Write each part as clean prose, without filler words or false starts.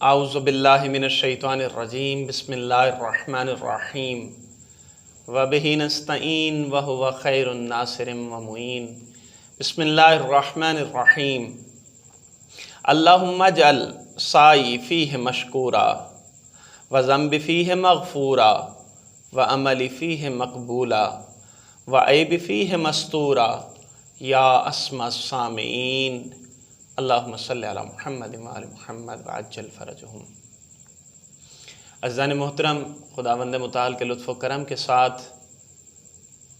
اعوذ باللہ من الشیطان الرجیم بسم اللہ الرحمن الرحیم وبہ نستعین وہو خیر الناصر ومعین بسم اللہ الرحمن الرحیم اللہم اجعل سعی فیہ مشکورا وذنب فیہ مغفورا وعمل فیہ مقبولا وعیب فیہ مستورا یا اسمع السامعین اللہم صلی علی محمد وآل محمد وعجل فرجہم۔ عزیزان محترم، خداوند متعال کے لطف و کرم کے ساتھ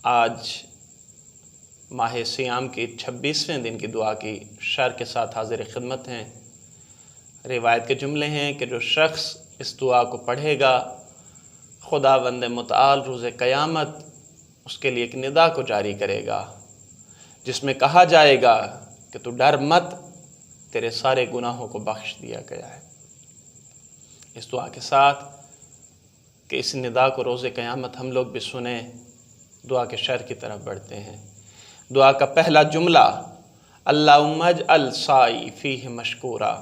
آج ماہ سیام کی 26ویں دن کی دعا کی شرح کے ساتھ حاضر خدمت ہیں۔ روایت کے جملے ہیں کہ جو شخص اس دعا کو پڑھے گا، خداوند متعال روز قیامت اس کے لیے ایک ندا کو جاری کرے گا، جس میں کہا جائے گا کہ تو ڈر مت، تیرے سارے گناہوں کو بخش دیا گیا ہے۔ اس دعا کے ساتھ کہ اس ندا کو روز قیامت ہم لوگ بھی سنیں، دعا کے شرح کی طرف بڑھتے ہیں۔ دعا کا پہلا جملہ اللہم اجعل سعی فیہ مشکورا،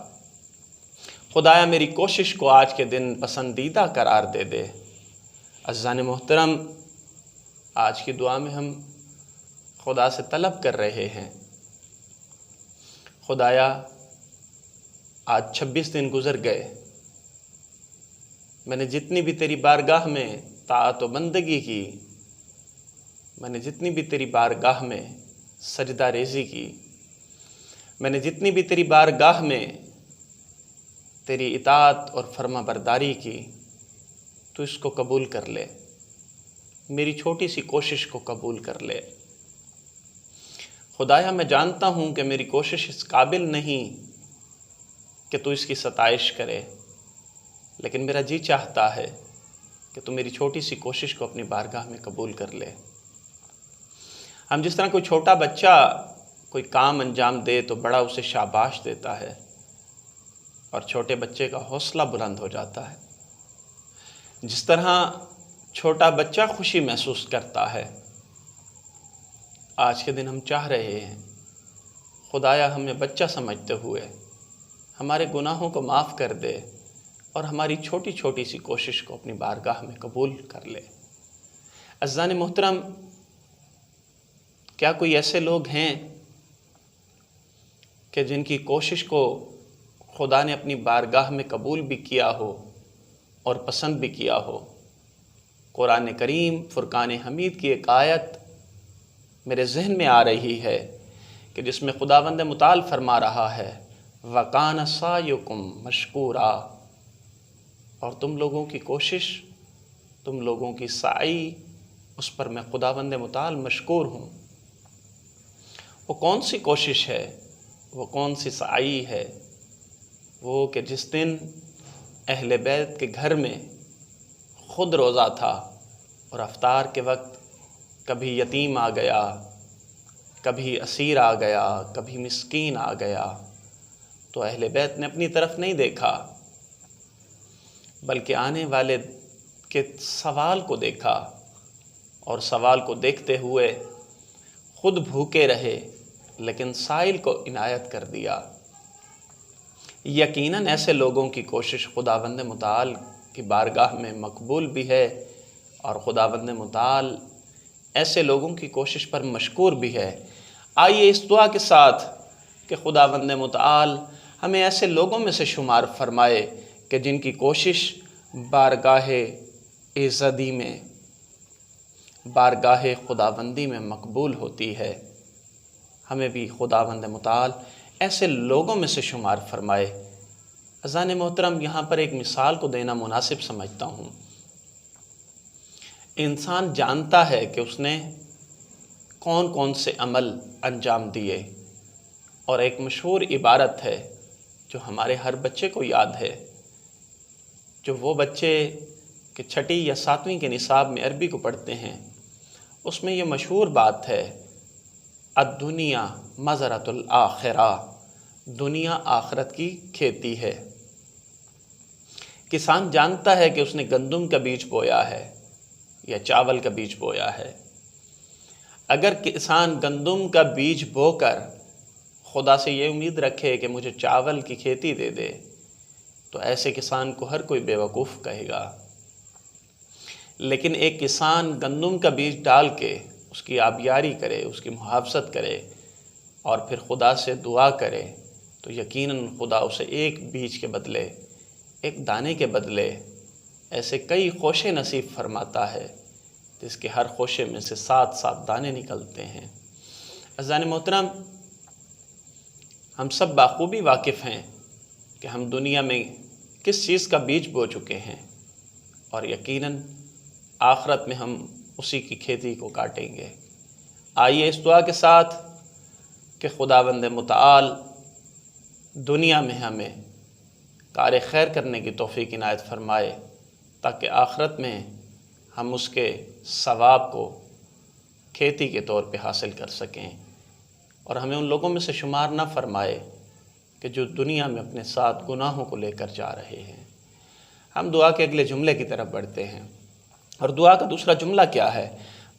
خدایا میری کوشش کو آج کے دن پسندیدہ قرار دے دے۔ عزیزان محترم، آج کی دعا میں ہم خدا سے طلب کر رہے ہیں، خدایا آج 26 دن گزر گئے، میں نے جتنی بھی تیری بارگاہ میں طاعت و بندگی کی، میں نے جتنی بھی تیری بارگاہ میں سجدہ ریزی کی، میں نے جتنی بھی تیری بارگاہ میں تیری اطاعت اور فرما برداری کی، تو اس کو قبول کر لے، میری چھوٹی سی کوشش کو قبول کر لے۔ خدایا میں جانتا ہوں کہ میری کوشش اس قابل نہیں کہ تو اس کی ستائش کرے، لیکن میرا جی چاہتا ہے کہ تو میری چھوٹی سی کوشش کو اپنی بارگاہ میں قبول کر لے۔ ہم جس طرح کوئی چھوٹا بچہ کوئی کام انجام دے تو بڑا اسے شاباش دیتا ہے اور چھوٹے بچے کا حوصلہ بلند ہو جاتا ہے، جس طرح چھوٹا بچہ خوشی محسوس کرتا ہے، آج کے دن ہم چاہ رہے ہیں خدایا ہمیں بچہ سمجھتے ہوئے ہمارے گناہوں کو معاف کر دے اور ہماری چھوٹی چھوٹی سی کوشش کو اپنی بارگاہ میں قبول کر لے۔ عزیزان محترم، کیا کوئی ایسے لوگ ہیں کہ جن کی کوشش کو خدا نے اپنی بارگاہ میں قبول بھی کیا ہو اور پسند بھی کیا ہو؟ قرآن کریم فرقان حمید کی ایک آیت میرے ذہن میں آ رہی ہے کہ جس میں خداوند متعال فرما رہا ہے وَقَانَ سَعْيُكُمْ مَشْكُورًا، اور تم لوگوں کی کوشش، تم لوگوں کی سعی، اس پر میں خداوند متعال مشکور ہوں۔ وہ کون سی کوشش ہے، وہ کون سی سعی ہے؟ وہ کہ جس دن اہل بیت کے گھر میں خود روزہ تھا اور افطار کے وقت کبھی یتیم آ گیا، کبھی اسیر آ گیا، کبھی مسکین آ گیا، تو اہل بیت نے اپنی طرف نہیں دیکھا بلکہ آنے والے کے سوال کو دیکھا، اور سوال کو دیکھتے ہوئے خود بھوکے رہے لیکن سائل کو عنایت کر دیا۔ یقیناً ایسے لوگوں کی کوشش خداوند متعال کی بارگاہ میں مقبول بھی ہے، اور خداوند متعال ایسے لوگوں کی کوشش پر مشکور بھی ہے۔ آئیے اس دعا کے ساتھ کہ خداوند متعال ہمیں ایسے لوگوں میں سے شمار فرمائے کہ جن کی کوشش بارگاہ ایزدی میں، بارگاہ خداوندی میں مقبول ہوتی ہے۔ ہمیں بھی خداوند متعال ایسے لوگوں میں سے شمار فرمائے۔ عزیزان محترم، یہاں پر ایک مثال کو دینا مناسب سمجھتا ہوں۔ انسان جانتا ہے کہ اس نے کون کون سے عمل انجام دیے، اور ایک مشہور عبارت ہے جو ہمارے ہر بچے کو یاد ہے، جو وہ بچے کہ 6 یا 7ویں کے نصاب میں عربی کو پڑھتے ہیں، اس میں یہ مشہور بات ہے الدنیا مزرعۃ الآخرہ، دنیا آخرت کی کھیتی ہے۔ کسان جانتا ہے کہ اس نے گندم کا بیج بویا ہے یا چاول کا بیج بویا ہے۔ اگر کسان گندم کا بیج بو کر خدا سے یہ امید رکھے کہ مجھے چاول کی کھیتی دے دے، تو ایسے کسان کو ہر کوئی بیوقوف کہے گا۔ لیکن ایک کسان گندم کا بیج ڈال کے اس کی آبیاری کرے، اس کی محافظت کرے اور پھر خدا سے دعا کرے تو یقیناً خدا اسے ایک بیج کے بدلے، ایک دانے کے بدلے ایسے کئی خوشے نصیب فرماتا ہے جس کے ہر خوشے میں سے 7 دانے نکلتے ہیں۔ عزیزان محترم، ہم سب بخوبی واقف ہیں کہ ہم دنیا میں کس چیز کا بیج بو چکے ہیں اور یقیناً آخرت میں ہم اسی کی کھیتی کو کاٹیں گے۔ آئیے اس دعا کے ساتھ کہ خداوند متعال دنیا میں ہمیں کار خیر کرنے کی توفیق عنایت فرمائے تاکہ آخرت میں ہم اس کے ثواب کو کھیتی کے طور پہ حاصل کر سکیں، اور ہمیں ان لوگوں میں سے شمار نہ فرمائے کہ جو دنیا میں اپنے ساتھ گناہوں کو لے کر جا رہے ہیں۔ ہم دعا کے اگلے جملے کی طرف بڑھتے ہیں، اور دعا کا دوسرا جملہ کیا ہے؟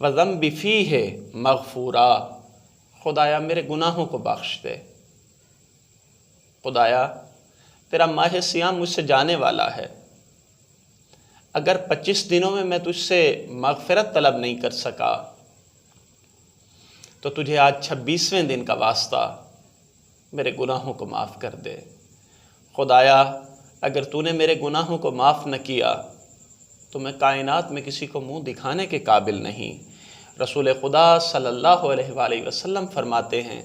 وَذَنْبِ فِيهِ مَغْفُورًا، خدایا میرے گناہوں کو بخش دے۔ خدایا تیرا ماہ سیام مجھ سے جانے والا ہے، اگر 25 دنوں میں تجھ سے مغفرت طلب نہیں کر سکا تو تجھے آج 26ویں دن کا واسطہ میرے گناہوں کو معاف کر دے۔ خدایا اگر تو نے میرے گناہوں کو معاف نہ کیا تو میں کائنات میں کسی کو منہ دکھانے کے قابل نہیں۔ رسول خدا صلی اللہ علیہ وآلہ وسلم فرماتے ہیں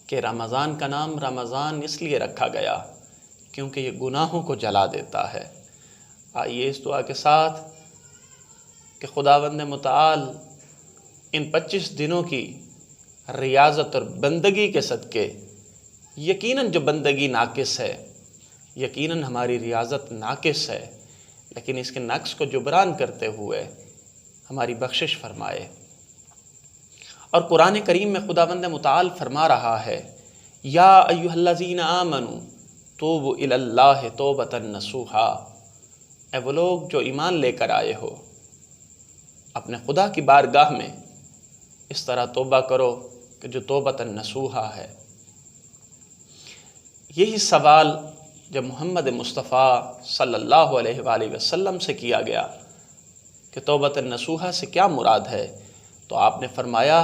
کہ رمضان کا نام رمضان اس لیے رکھا گیا کیونکہ یہ گناہوں کو جلا دیتا ہے۔ آئیے اس دعا کے ساتھ کہ خداوند متعال ان 25 دنوں کی ریاضت اور بندگی کے صدقے، یقیناً جو بندگی ناقص ہے، یقیناً ہماری ریاضت ناقص ہے، لیکن اس کے نقص کو جبران کرتے ہوئے ہماری بخشش فرمائے۔ اور قرآن کریم میں خداوند متعال فرما رہا ہے، یا ایھا الذین آمنوا توبوا الی اللہ توبۃ نصوحا، اے وہ لوگ جو ایمان لے کر آئے ہو، اپنے خدا کی بارگاہ میں اس طرح توبہ کرو کہ جو توبۃ نصوحا ہے۔ یہی سوال جب محمد مصطفیٰ صلی اللہ علیہ وآلہ وسلم سے کیا گیا کہ توبۃ نصوحا سے کیا مراد ہے، تو آپ نے فرمایا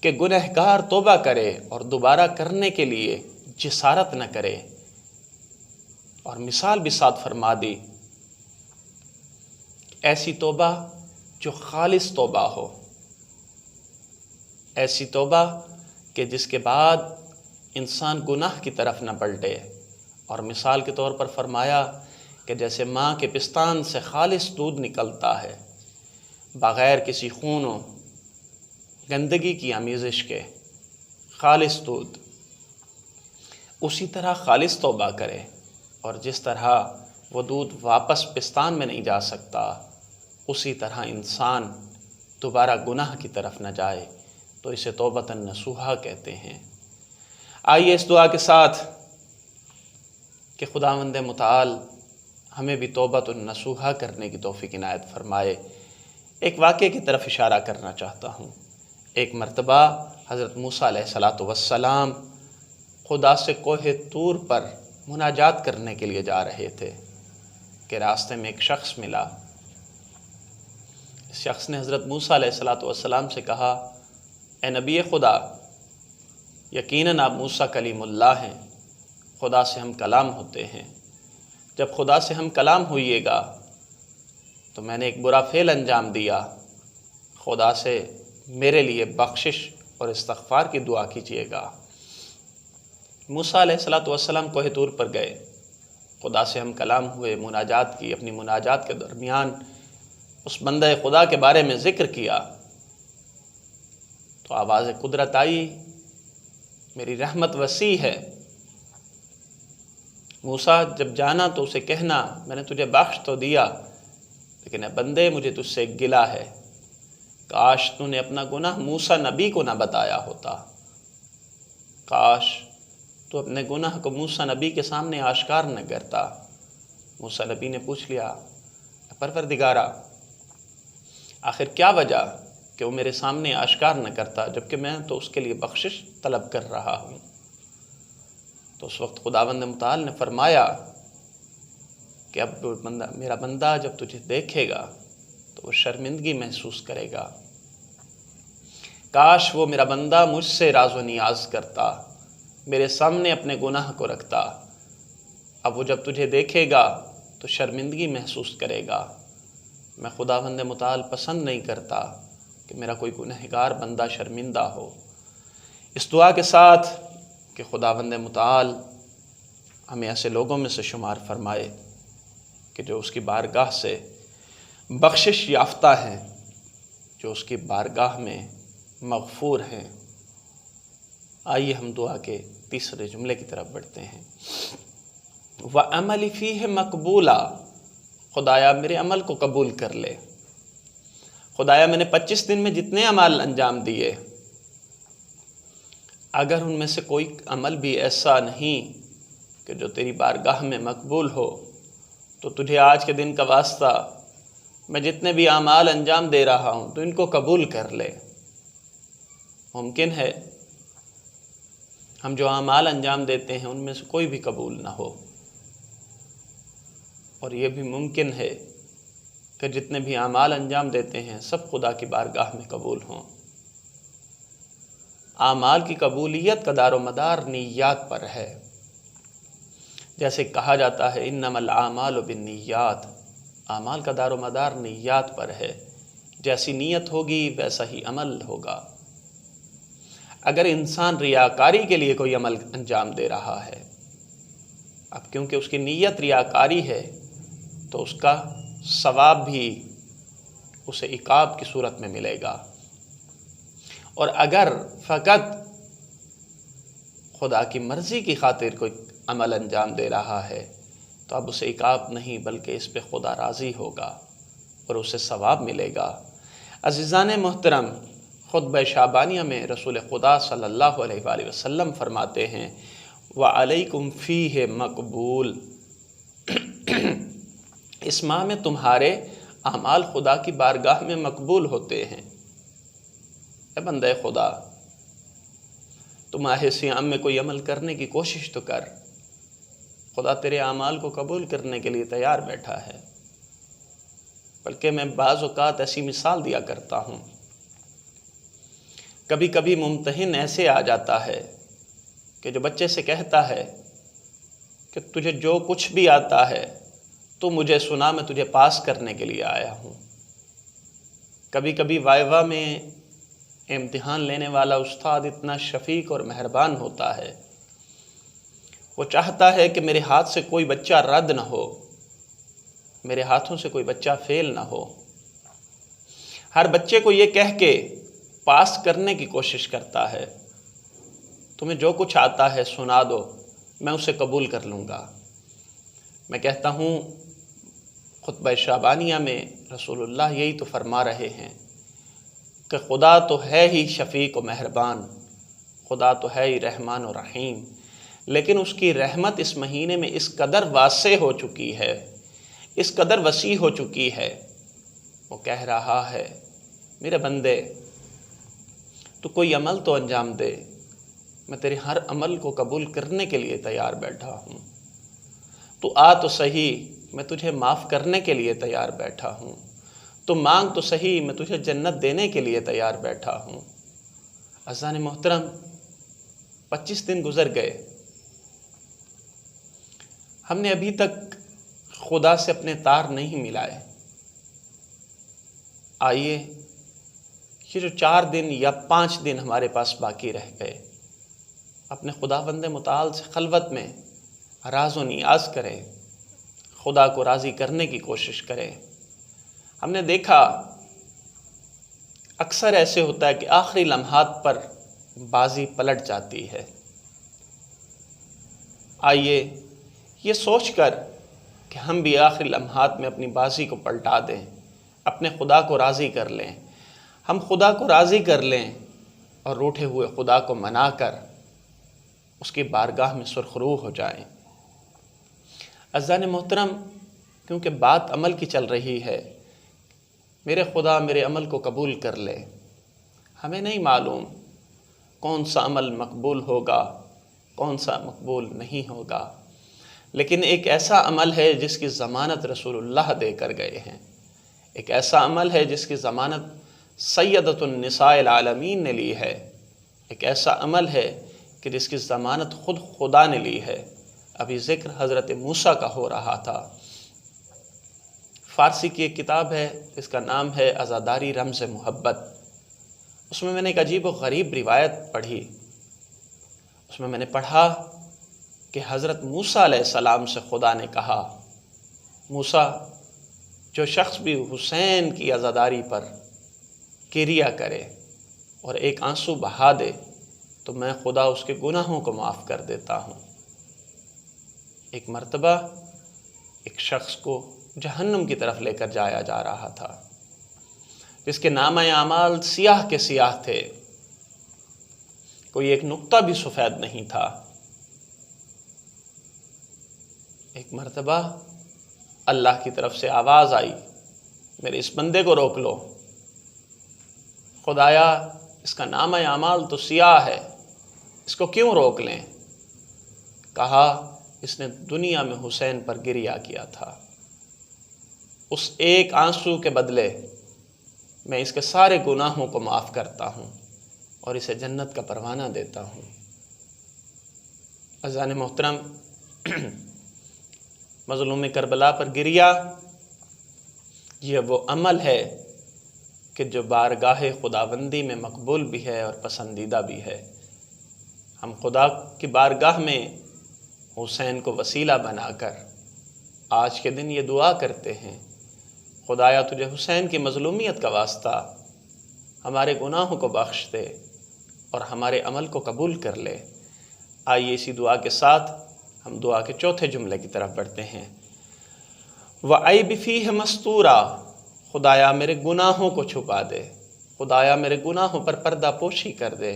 کہ گنہگار توبہ کرے اور دوبارہ کرنے کے لیے جسارت نہ کرے، اور مثال بھی ساتھ فرما دی، ایسی توبہ جو خالص توبہ ہو، ایسی توبہ کہ جس کے بعد انسان گناہ کی طرف نہ پلٹے۔ اور مثال کے طور پر فرمایا کہ جیسے ماں کے پستان سے خالص دودھ نکلتا ہے بغیر کسی خون و گندگی کی آمیزش کے، خالص دودھ، اسی طرح خالص توبہ کرے، اور جس طرح وہ دودھ واپس پستان میں نہیں جا سکتا، اسی طرح انسان دوبارہ گناہ کی طرف نہ جائے، تو اسے توبۃ نصوحا کہتے ہیں۔ آئیے اس دعا کے ساتھ کہ خداوند متعال ہمیں بھی توبۃ نصوحا کرنے کی توفیق عنایت فرمائے۔ ایک واقعے کی طرف اشارہ کرنا چاہتا ہوں۔ ایک مرتبہ حضرت موسیٰ علیہ السلام خدا سے کوہ طور پر مناجات کرنے کے لیے جا رہے تھے کہ راستے میں ایک شخص ملا۔ اس شخص نے حضرت موسیٰ علیہ السلام سے کہا، اے نبی خدا، یقیناً آپ موسیٰ کلیم اللہ ہیں، خدا سے ہم کلام ہوتے ہیں، جب خدا سے ہم کلام ہوئیے گا تو میں نے ایک برا فعل انجام دیا، خدا سے میرے لیے بخشش اور استغفار کی دعا کیجیے گا۔ موسیٰ علیہ السلام کوہ طور پر گئے، خدا سے ہم کلام ہوئے، مناجات کی، اپنی مناجات کے درمیان اس بندہ خدا کے بارے میں ذکر کیا تو آواز قدرت آئی، میری رحمت وسیع ہے، موسیٰ جب جانا تو اسے کہنا میں نے تجھے بخش تو دیا، لیکن اے بندے مجھے تجھ سے ایک گلہ ہے، کاش تو نے اپنا گناہ موسیٰ نبی کو نہ بتایا ہوتا، کاش تو اپنے گناہ کو موسیٰ نبی کے سامنے آشکار نہ کرتا۔ موسیٰ نبی نے پوچھ لیا، پروردگارا آخر کیا وجہ کہ وہ میرے سامنے آشکار نہ کرتا، جبکہ میں تو اس کے لیے بخشش طلب کر رہا ہوں۔ تو اس وقت خداوند متعال نے فرمایا کہ اب میرا بندہ جب تجھے دیکھے گا تو وہ شرمندگی محسوس کرے گا، کاش وہ میرا بندہ مجھ سے راز و نیاز کرتا، میرے سامنے اپنے گناہ کو رکھتا۔ اب وہ جب تجھے دیکھے گا تو شرمندگی محسوس کرے گا۔ میں خداوند متعال پسند نہیں کرتا کہ میرا کوئی گنہگار بندہ شرمندہ ہو۔ اس دعا کے ساتھ کہ خداوند متعال ہمیں ایسے لوگوں میں سے شمار فرمائے کہ جو اس کی بارگاہ سے بخشش یافتہ ہیں، جو اس کی بارگاہ میں مغفور ہیں۔ آئیے ہم دعا کے تیسرے جملے کی طرف بڑھتے ہیں۔ وَعَمَلِ فِيهِ مَقْبُولًا، خدایا میرے عمل کو قبول کر لے۔ خدایا میں نے 25 دن میں جتنے اعمال انجام دیے، اگر ان میں سے کوئی عمل بھی ایسا نہیں کہ جو تیری بارگاہ میں مقبول ہو، تو تجھے آج کے دن کا واسطہ میں جتنے بھی اعمال انجام دے رہا ہوں تو ان کو قبول کر لے۔ ممکن ہے ہم جو اعمال انجام دیتے ہیں ان میں سے کوئی بھی قبول نہ ہو، اور یہ بھی ممکن ہے کہ جتنے بھی اعمال انجام دیتے ہیں سب خدا کی بارگاہ میں قبول ہوں۔ اعمال کی قبولیت کا دار و مدار نیات پر ہے، جیسے کہا جاتا ہے انما الاعمال بالنیات، اعمال کا دار و مدار نیات پر ہے، جیسی نیت ہوگی ویسا ہی عمل ہوگا۔ اگر انسان ریاکاری کے لیے کوئی عمل انجام دے رہا ہے، اب کیونکہ اس کی نیت ریاکاری ہے تو اس کا ثواب بھی اسے عقاب کی صورت میں ملے گا، اور اگر فقط خدا کی مرضی کی خاطر کوئی عمل انجام دے رہا ہے تو اب اسے عقاب نہیں بلکہ اس پہ خدا راضی ہوگا اور اسے ثواب ملے گا۔ عزیزان محترم، خطبہ شعبانیہ میں رسول خدا صلی اللہ علیہ وآلہ وسلم فرماتے ہیں وَعَلَيْكُمْ فِيهِ مقبول، اس ماہ میں تمہارے اعمال خدا کی بارگاہ میں مقبول ہوتے ہیں۔ اے بندہ خدا، تو ماہ صیام میں کوئی عمل کرنے کی کوشش تو کر، خدا تیرے اعمال کو قبول کرنے کے لیے تیار بیٹھا ہے۔ بلکہ میں بعض اوقات ایسی مثال دیا کرتا ہوں، کبھی کبھی ممتحن ایسے آ جاتا ہے کہ جو بچے سے کہتا ہے کہ تجھے جو کچھ بھی آتا ہے تو مجھے سنا، میں تجھے پاس کرنے کے لیے آیا ہوں۔ کبھی کبھی وائوا میں امتحان لینے والا استاد اتنا شفیق اور مہربان ہوتا ہے، وہ چاہتا ہے کہ میرے ہاتھ سے کوئی بچہ رد نہ ہو، میرے ہاتھوں سے کوئی بچہ فیل نہ ہو۔ ہر بچے کو یہ کہہ کے پاس کرنے کی کوشش کرتا ہے تمہیں جو کچھ آتا ہے سنا دو، میں اسے قبول کر لوں گا۔ میں کہتا ہوں خطبہ شعبانیہ میں رسول اللہ یہی تو فرما رہے ہیں کہ خدا تو ہے ہی شفیق و مہربان، خدا تو ہے ہی رحمان و رحیم، لیکن اس کی رحمت اس مہینے میں اس قدر واسع ہو چکی ہے، اس قدر وسیع ہو چکی ہے، وہ کہہ رہا ہے میرے بندے تو کوئی عمل تو انجام دے، میں تیرے ہر عمل کو قبول کرنے کے لیے تیار بیٹھا ہوں۔ تو آ تو صحیح، میں تجھے معاف کرنے کے لیے تیار بیٹھا ہوں۔ تو مانگ تو صحیح، میں تجھے جنت دینے کے لیے تیار بیٹھا ہوں۔ عزیزان محترم، 25 دن گزر گئے، ہم نے ابھی تک خدا سے اپنے تار نہیں ملائے۔ آئیے یہ جو 4 دن یا 5 دن ہمارے پاس باقی رہ گئے، اپنے خداوند متعال سے خلوت میں راز و نیاز کریں، خدا کو راضی کرنے کی کوشش کریں۔ ہم نے دیکھا اکثر ایسے ہوتا ہے کہ آخری لمحات پر بازی پلٹ جاتی ہے۔ آئیے یہ سوچ کر کہ ہم بھی آخری لمحات میں اپنی بازی کو پلٹا دیں، اپنے خدا کو راضی کر لیں، ہم خدا کو راضی کر لیں اور روٹھے ہوئے خدا کو منا کر اس کی بارگاہ میں سرخرو ہو جائیں۔ عزیزان محترم، کیونکہ بات عمل کی چل رہی ہے، میرے خدا میرے عمل کو قبول کر لے۔ ہمیں نہیں معلوم کون سا عمل مقبول ہوگا، کون سا مقبول نہیں ہوگا، لیکن ایک ایسا عمل ہے جس کی ضمانت رسول اللہ دے کر گئے ہیں، ایک ایسا عمل ہے جس کی ضمانت سیدۃ النساء العالمین نے لی ہے، ایک ایسا عمل ہے کہ جس کی ضمانت خود خدا نے لی ہے۔ ابھی ذکر حضرت موسیٰ کا ہو رہا تھا۔ فارسی کی ایک کتاب ہے، اس کا نام ہے عزاداری رمز محبت۔ اس میں نے ایک عجیب و غریب روایت پڑھی۔ اس میں نے پڑھا کہ حضرت موسیٰ علیہ السلام سے خدا نے کہا، موسیٰ، جو شخص بھی حسین کی عزاداری پر کریا کرے اور ایک آنسو بہا دے تو میں خدا اس کے گناہوں کو معاف کر دیتا ہوں۔ ایک مرتبہ ایک شخص کو جہنم کی طرف لے کر جایا جا رہا تھا، جس کے نامہ اعمال سیاہ کے سیاہ تھے، کوئی ایک نقطہ بھی سفید نہیں تھا۔ ایک مرتبہ اللہ کی طرف سے آواز آئی، میرے اس بندے کو روک لو، خدایا اس کا نامہ اعمال تو سیاہ ہے، اس کو کیوں روک لیں؟ کہا، اس نے دنیا میں حسین پر گریا کیا تھا، اس ایک آنسو کے بدلے میں اس کے سارے گناہوں کو معاف کرتا ہوں اور اسے جنت کا پروانہ دیتا ہوں۔ عزیزان محترم، مظلوم کربلا پر گریا یہ وہ عمل ہے کہ جو بارگاہ خداوندی میں مقبول بھی ہے اور پسندیدہ بھی ہے۔ ہم خدا کی بارگاہ میں حسین کو وسیلہ بنا کر آج کے دن یہ دعا کرتے ہیں، خدایا تجھے حسین کی مظلومیت کا واسطہ ہمارے گناہوں کو بخش دے اور ہمارے عمل کو قبول کر لے۔ آئیے اسی دعا کے ساتھ ہم دعا کے چوتھے جملے کی طرف بڑھتے ہیں۔ وَعَيْبِ فِيهِ مَسْتُورًا، خدایا میرے گناہوں کو چھپا دے، خدایا میرے گناہوں پر پردہ پوشی کر دے،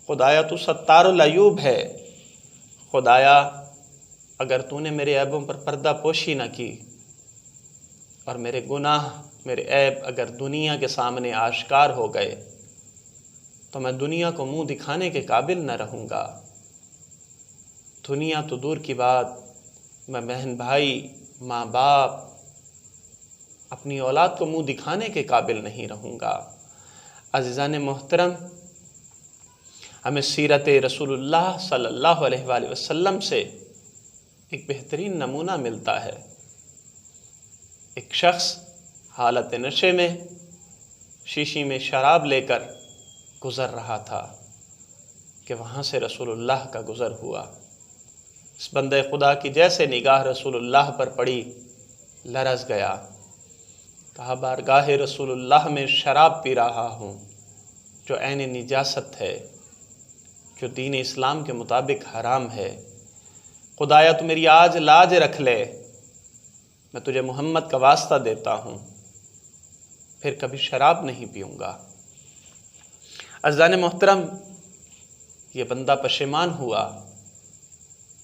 خدایا تو ستار العیوب ہے، خدایا اگر تو نے میرے عیبوں پر پردہ پوشی نہ کی اور میرے گناہ، میرے عیب اگر دنیا کے سامنے آشکار ہو گئے تو میں دنیا کو منہ دکھانے کے قابل نہ رہوں گا۔ دنیا تو دور کی بات، میں بہن بھائی، ماں باپ، اپنی اولاد کو منہ دکھانے کے قابل نہیں رہوں گا۔ عزیزان محترم، ہمیں سیرت رسول اللہ صلی اللہ علیہ وآلہ وسلم سے ایک بہترین نمونہ ملتا ہے۔ ایک شخص حالت نشے میں شیشی میں شراب لے کر گزر رہا تھا کہ وہاں سے رسول اللہ کا گزر ہوا۔ اس بندے خدا کی جیسے نگاہ رسول اللہ پر پڑی، لرز گیا، کہا، بارگاہ رسول اللہ میں شراب پی رہا ہوں جو عین نجاست ہے، جو دین اسلام کے مطابق حرام ہے۔ خدایا تو میری آج لاج رکھ لے، میں تجھے محمد کا واسطہ دیتا ہوں، پھر کبھی شراب نہیں پیوں گا۔ عزیزان محترم، یہ بندہ پشیمان ہوا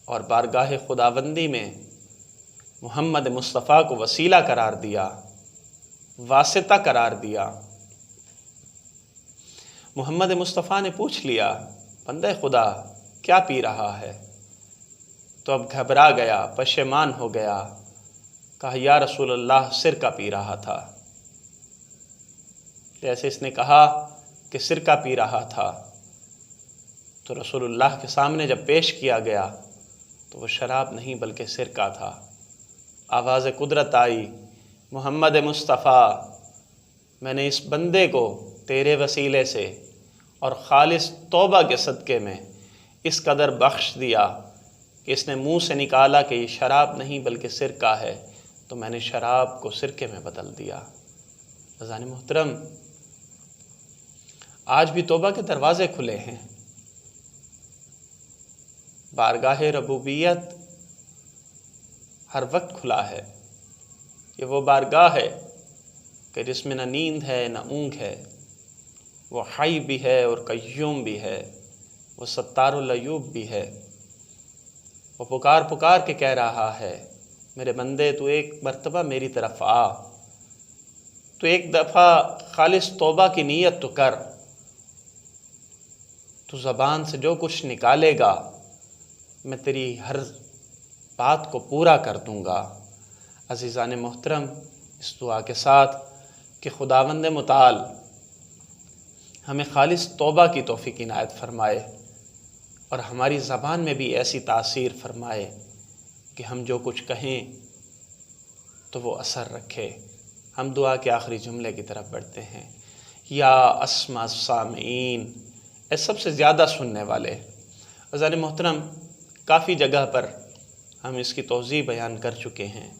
اور بارگاہ خداوندی میں محمد مصطفیٰ کو وسیلہ قرار دیا، واسطہ قرار دیا۔ محمد مصطفیٰ نے پوچھ لیا، بندہ خدا کیا پی رہا ہے؟ تو اب گھبرا گیا، پشیمان ہو گیا، کہا، یا رسول اللہ سرکہ پی رہا تھا۔ جیسے اس نے کہا کہ سرکہ پی رہا تھا تو رسول اللہ کے سامنے جب پیش کیا گیا تو وہ شراب نہیں بلکہ سرکہ تھا۔ آواز قدرت آئی، محمد مصطفیٰ، میں نے اس بندے کو تیرے وسیلے سے اور خالص توبہ کے صدقے میں اس قدر بخش دیا کہ اس نے منہ سے نکالا کہ یہ شراب نہیں بلکہ سرکہ ہے، تو میں نے شراب کو سرکے میں بدل دیا۔ عزیزان محترم، آج بھی توبہ کے دروازے کھلے ہیں۔ بارگاہ ربوبیت ہر وقت کھلا ہے۔ یہ وہ بارگاہ ہے کہ جس میں نہ نیند ہے نہ اونگ ہے، وہ حی بھی ہے اور قیوم بھی ہے، وہ ستار العیوب بھی ہے۔ وہ پکار پکار کے کہہ رہا ہے، میرے بندے تو ایک مرتبہ میری طرف آ، تو ایک دفعہ خالص توبہ کی نیت تو کر، تو زبان سے جو کچھ نکالے گا میں تیری ہر بات کو پورا کر دوں گا۔ عزیزان محترم، اس دعا کے ساتھ کہ خداوند متعال ہمیں خالص توبہ کی توفیق عنایت فرمائے اور ہماری زبان میں بھی ایسی تاثیر فرمائے کہ ہم جو کچھ کہیں تو وہ اثر رکھے۔ ہم دعا کے آخری جملے کی طرف بڑھتے ہیں۔ یا اسمع السامعین، اے سب سے زیادہ سننے والے۔ عزیزان محترم، کافی جگہ پر ہم اس کی توضیح بیان کر چکے ہیں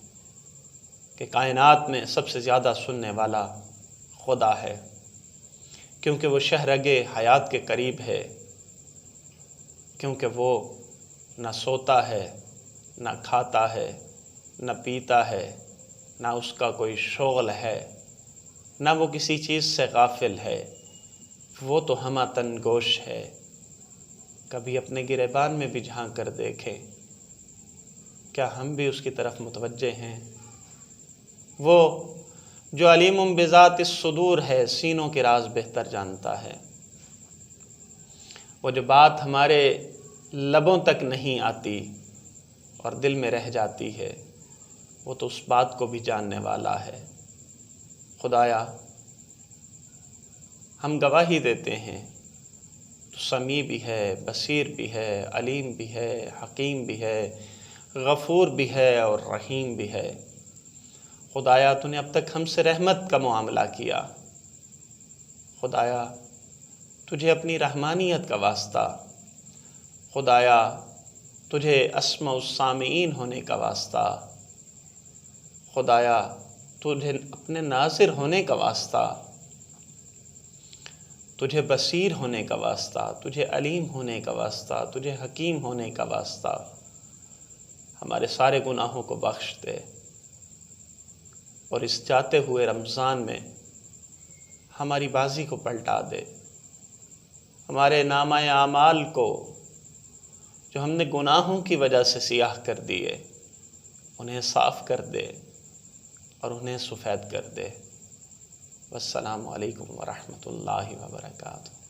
کہ کائنات میں سب سے زیادہ سننے والا خدا ہے، کیونکہ وہ شہرگ حیات کے قریب ہے، کیونکہ وہ نہ سوتا ہے، نہ کھاتا ہے، نہ پیتا ہے، نہ اس کا کوئی شغل ہے، نہ وہ کسی چیز سے غافل ہے۔ وہ تو ہمہ تن گوش ہے۔ کبھی اپنے گریبان میں بھی جھانک کر دیکھیں، کیا ہم بھی اس کی طرف متوجہ ہیں؟ وہ جو علیم بذات الصدور ہے، سینوں کے راز بہتر جانتا ہے۔ وہ جو بات ہمارے لبوں تک نہیں آتی اور دل میں رہ جاتی ہے، وہ تو اس بات کو بھی جاننے والا ہے۔ خدایا، ہم گواہی دیتے ہیں تو سمیع بھی ہے، بصیر بھی ہے، علیم بھی ہے، حکیم بھی ہے، غفور بھی ہے اور رحیم بھی ہے۔ خدایا، تو نے اب تک ہم سے رحمت کا معاملہ کیا۔ خدایا، تجھے اپنی رحمانیت کا واسطہ، خدایا تجھے اسمع السامعین ہونے کا واسطہ، خدایا تجھے اپنے ناظر ہونے کا واسطہ، تجھے بصیر ہونے کا واسطہ، تجھے علیم ہونے کا واسطہ، تجھے حکیم ہونے کا واسطہ، ہمارے سارے گناہوں کو بخش دے اور اس جاتے ہوئے رمضان میں ہماری بازی کو پلٹا دے۔ ہمارے نامہ اعمال کو جو ہم نے گناہوں کی وجہ سے سیاہ کر دیے، انہیں صاف کر دے اور انہیں سفید کر دے۔ والسلام علیکم ورحمۃ اللہ وبرکاتہ۔